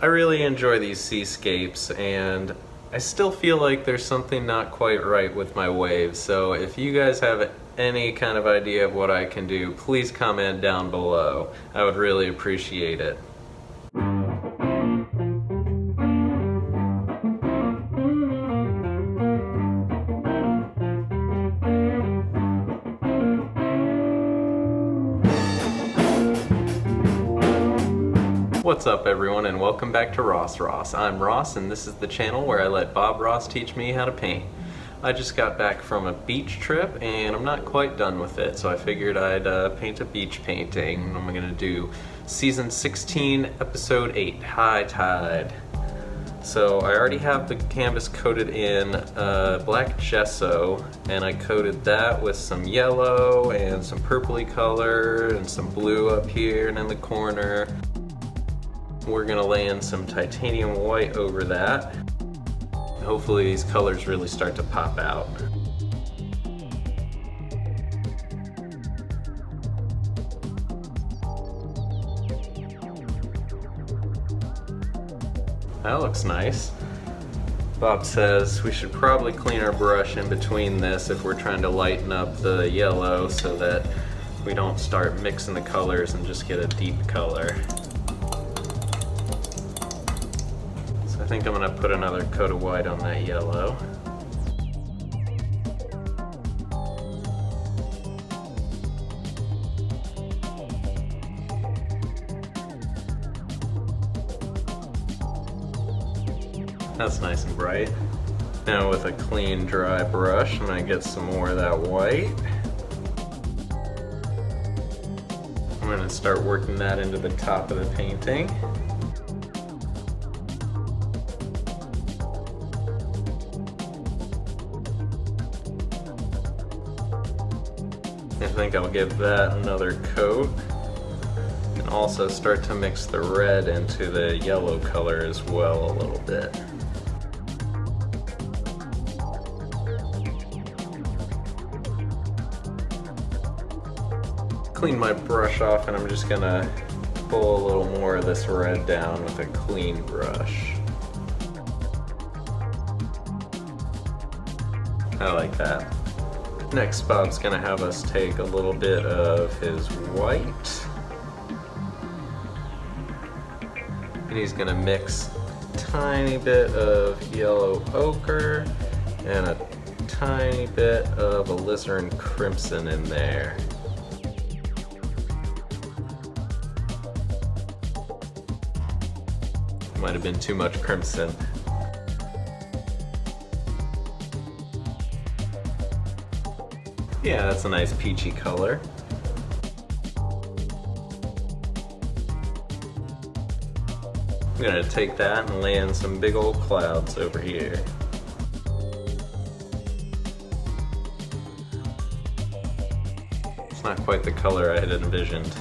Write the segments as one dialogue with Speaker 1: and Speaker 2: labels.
Speaker 1: I really enjoy these seascapes, and I still feel like there's something not quite right with my waves. So if you guys have any kind of idea of what I can do, please comment down below. I would really appreciate it. What's up everyone, and welcome back to rossross. I'm Ross, and this is the channel where I let Bob Ross teach me how to paint. I just got back from a beach trip and I'm not quite done with it, so I figured I'd paint a beach painting. I'm gonna do season 16 episode 8, High Tide. So I already have the canvas coated in black gesso, and I coated that with some yellow and some purpley color and some blue up here and in the corner. We're gonna lay in some titanium white over that. Hopefully these colors really start to pop out. That looks nice. Bob says we should probably clean our brush in between this if we're trying to lighten up the yellow so that we don't start mixing the colors and just get a deep color. I think I'm gonna put another coat of white on that yellow. That's nice and bright. Now with a clean, dry brush, I'm gonna get some more of that white. I'm gonna start working that into the top of the painting. I think I'll give that another coat and also start to mix the red into the yellow color as well a little bit. Clean my brush off, and I'm just gonna pull a little more of this red down with a clean brush. I like that. Next, Bob's gonna have us take a little bit of his white, and he's gonna mix a tiny bit of yellow ochre and a tiny bit of alizarin crimson in there. Might have been too much crimson. Yeah, that's a nice peachy color. I'm gonna take that and lay in some big old clouds over here. It's not quite the color I had envisioned.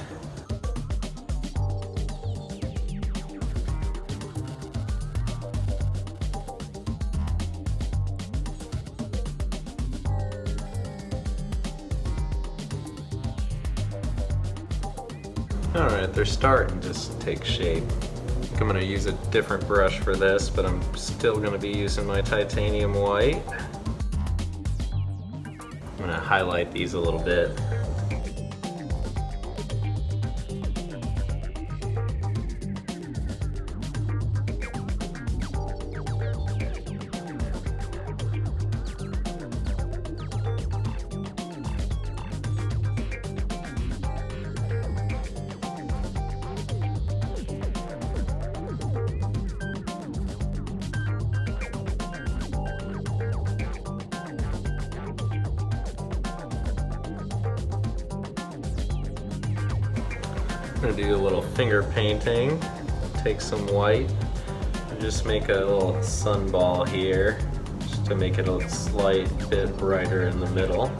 Speaker 1: Alright, they're starting to take shape. I think I'm going to use a different brush for this, but I'm still going to be using my titanium white. I'm going to highlight these a little bit. I'm gonna do a little finger painting. Take some white and just make a little sunball here, just to make it a slight bit brighter in the middle.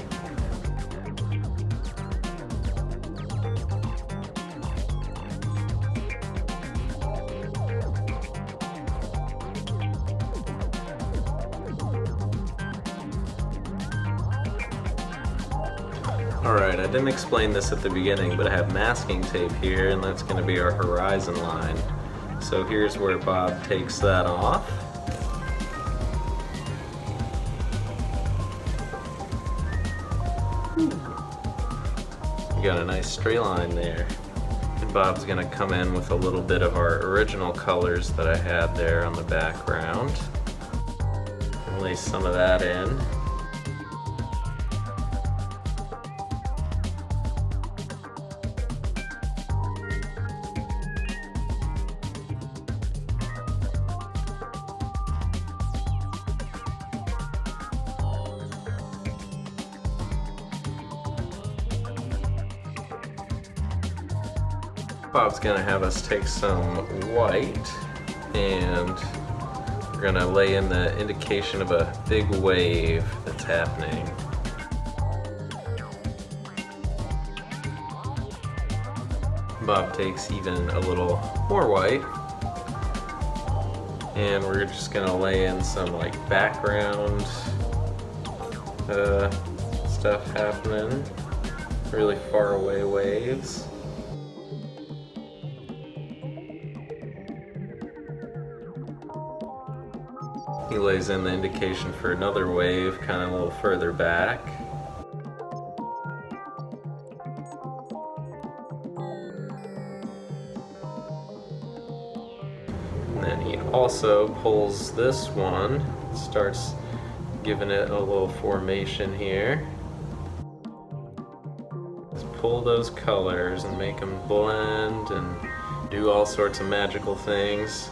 Speaker 1: Alright, I didn't explain this at the beginning, but I have masking tape here, and that's going to be our horizon line. So here's where Bob takes that off. We got a nice straight line there. And Bob's gonna come in with a little bit of our original colors that I had there on the background. And lay some of that in. Bob's gonna have us take some white and we're gonna lay in the indication of a big wave that's happening. Bob takes even a little more white and we're just gonna lay in some like background stuff happening, really far away waves. He lays in the indication for another wave kind of a little further back. And then he also pulls this one, starts giving it a little formation here. Just pull those colors and make them blend and do all sorts of magical things.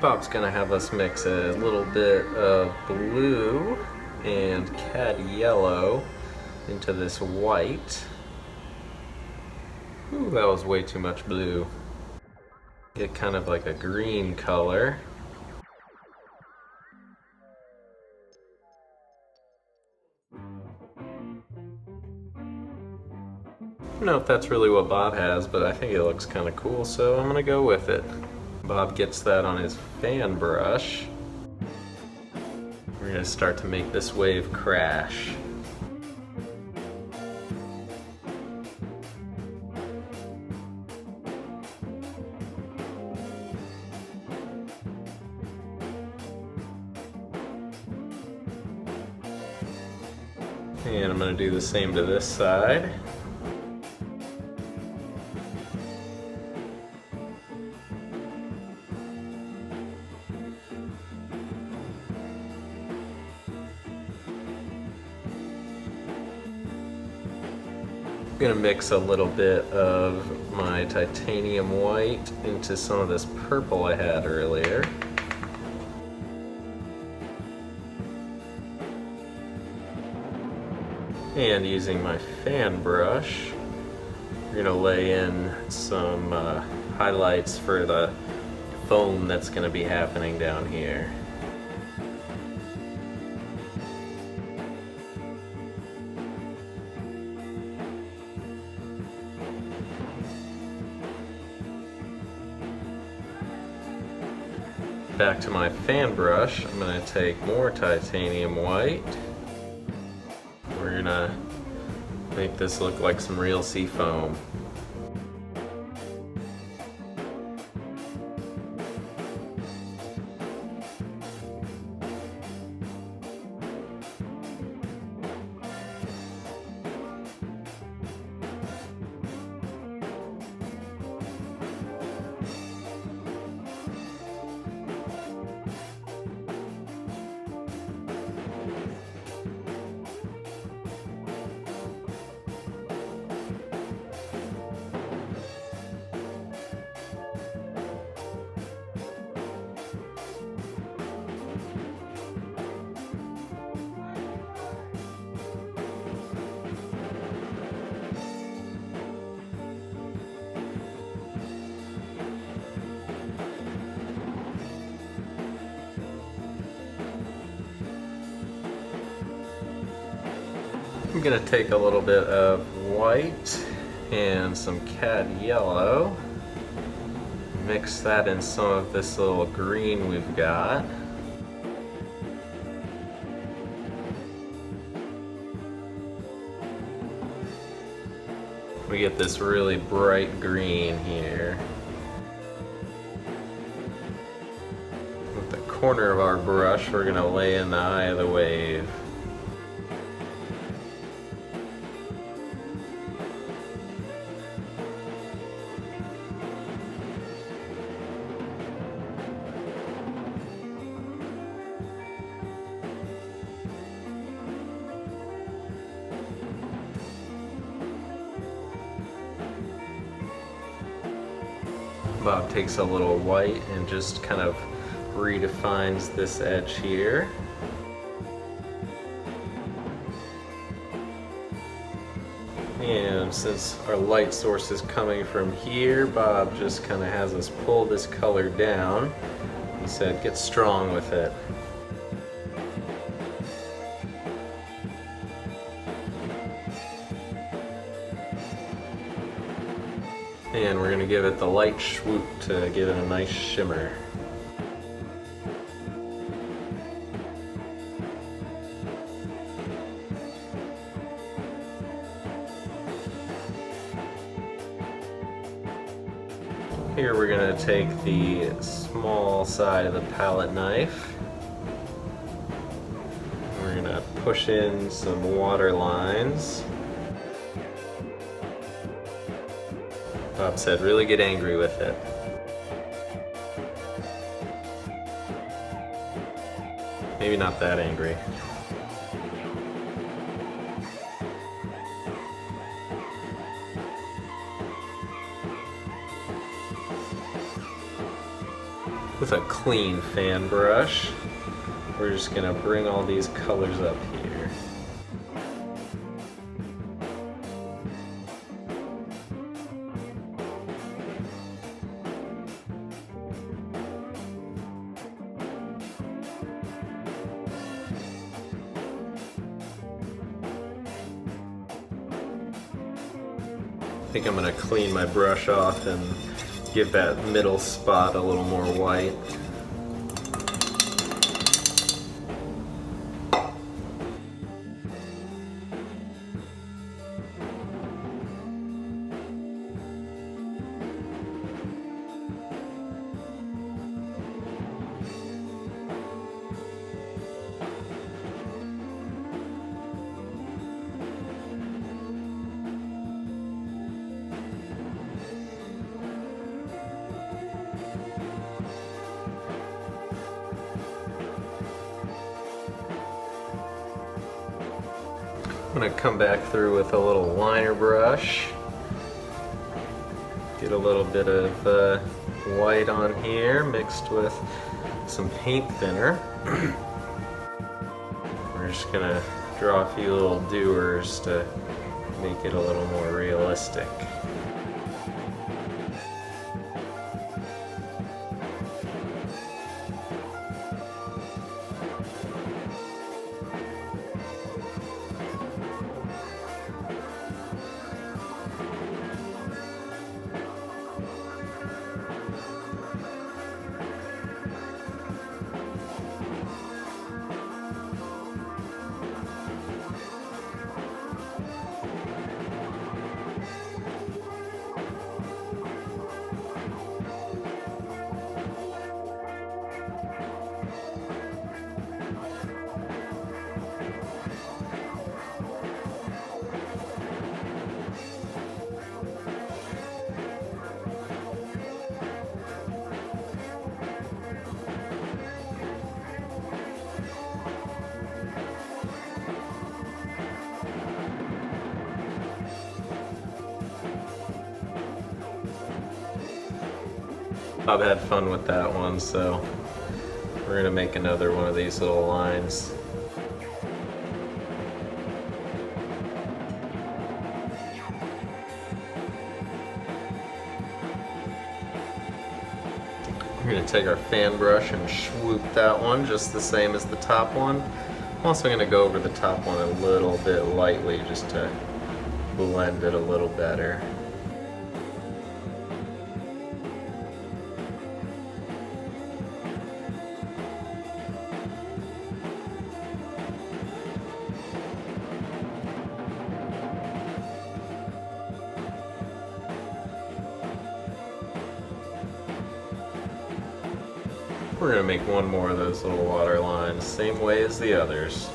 Speaker 1: Bob's gonna have us mix a little bit of blue and cad yellow into this white. Ooh, that was way too much blue. Get kind of like a green color. I don't know if that's really what Bob has, but I think it looks kind of cool, so I'm gonna go with it. Bob gets that on his fan brush. We're gonna start to make this wave crash. And I'm gonna do the same to this side. I'm gonna mix a little bit of my titanium white into some of this purple I had earlier. And using my fan brush, we're gonna lay in some highlights for the foam that's gonna be happening down here. Back to my fan brush, I'm going to take more titanium white. We're going to make this look like some real sea foam. I'm gonna take a little bit of white and some cad yellow, mix that in some of this little green we've got. We get this really bright green here. With the corner of our brush, we're gonna lay in the eye of the wave. Bob takes a little white and just kind of redefines this edge here. And since our light source is coming from here, Bob just kind of has us pull this color down. He said, get strong with it. And we're going to give it the light swoop to give it a nice shimmer. Here we're going to take the small side of the palette knife. We're going to push in some water lines. Bob said, really get angry with it. Maybe not that angry. With a clean fan brush, we're just gonna bring all these colors up here. I think I'm gonna clean my brush off and give that middle spot a little more white. I'm going to come back through with a little liner brush, get a little bit of white on here mixed with some paint thinner. We're just going to draw a few little dewars to make it a little more realistic. Bob had fun with that one, so we're gonna make another one of these little lines. We're gonna take our fan brush and swoop that one just the same as the top one. I'm also going to go over the top one a little bit lightly just to blend it a little better. We're going to make one more of those little water lines, same way as the others.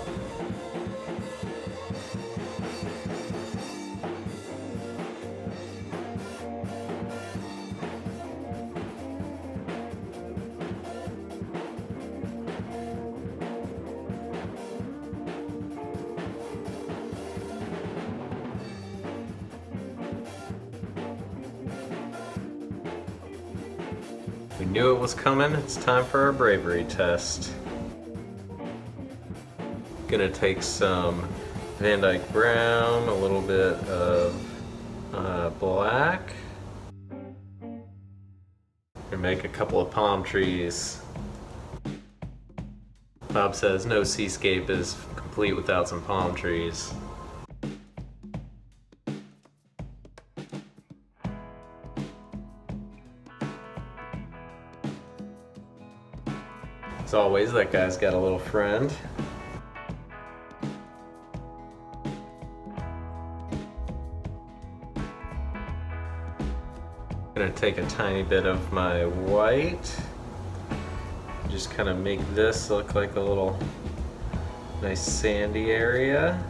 Speaker 1: We knew it was coming. It's time for our bravery test. Gonna take some Van Dyke brown, a little bit of black. Gonna make a couple of palm trees. Bob says no seascape is complete without some palm trees. As always, that guy's got a little friend. I'm gonna take a tiny bit of my white, just kind of make this look like a little nice sandy area.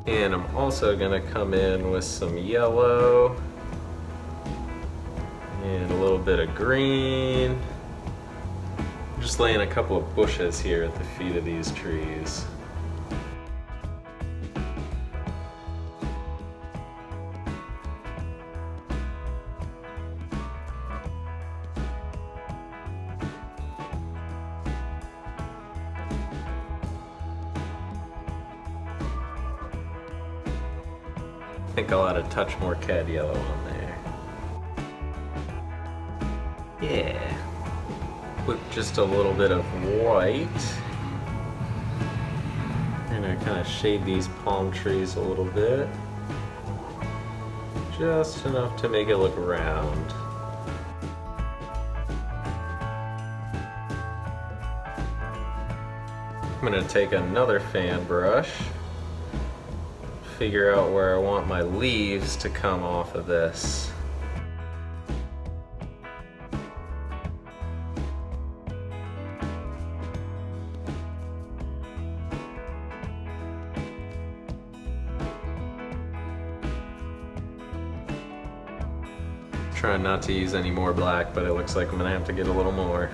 Speaker 1: And I'm also gonna come in with some yellow and a little bit of green. I'm just laying a couple of bushes here at the feet of these trees. I think I'll add a touch more cad yellow on there. Yeah. With just a little bit of white. I'm gonna kind of shade these palm trees a little bit. Just enough to make it look round. I'm gonna take another fan brush, figure out where I want my leaves to come off of this. Trying not to use any more black, but it looks like I'm gonna have to get a little more.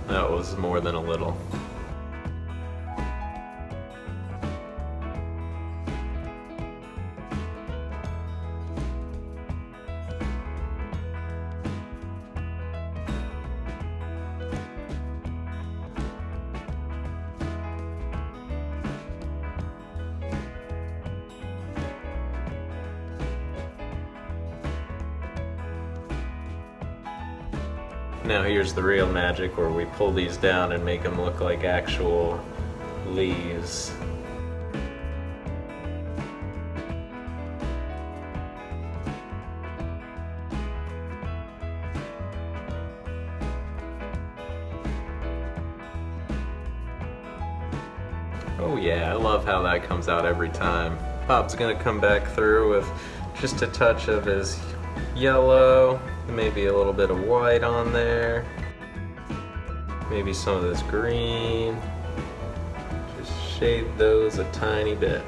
Speaker 1: That was more than a little. Now here's the real magic, where we pull these down and make them look like actual leaves. Oh yeah, I love how that comes out every time. Bob's gonna come back through with just a touch of his yellow, maybe a little bit of white on there, maybe some of this green. Just shade those a tiny bit.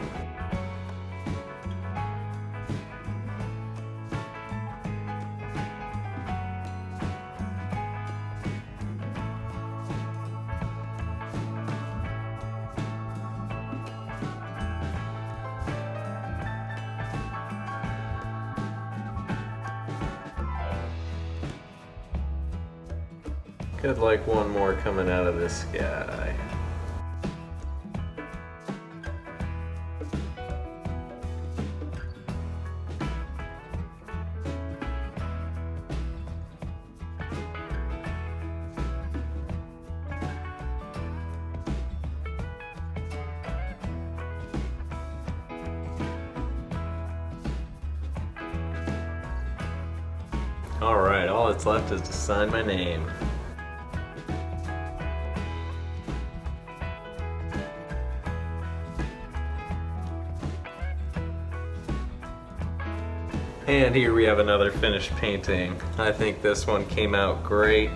Speaker 1: Could like one more coming out of this guy. Alright, all that's left is to sign my name. And here we have another finished painting. I think this one came out great,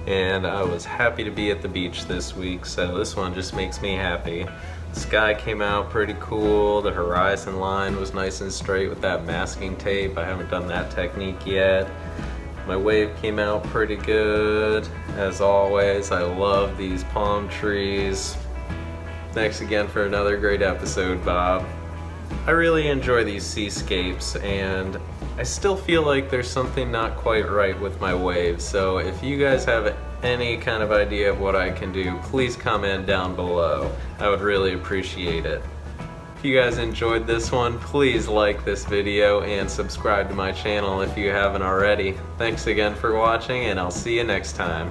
Speaker 1: and I was happy to be at the beach this week, so this one just makes me happy. The sky came out pretty cool, the horizon line was nice and straight with that masking tape. I haven't done that technique yet. My wave came out pretty good. As always, I love these palm trees. Thanks again for another great episode, Bob. I really enjoy these seascapes, and I still feel like there's something not quite right with my waves, so if you guys have any kind of idea of what I can do, please comment down below. I would really appreciate it. If you guys enjoyed this one, please like this video and subscribe to my channel if you haven't already. Thanks again for watching, and I'll see you next time.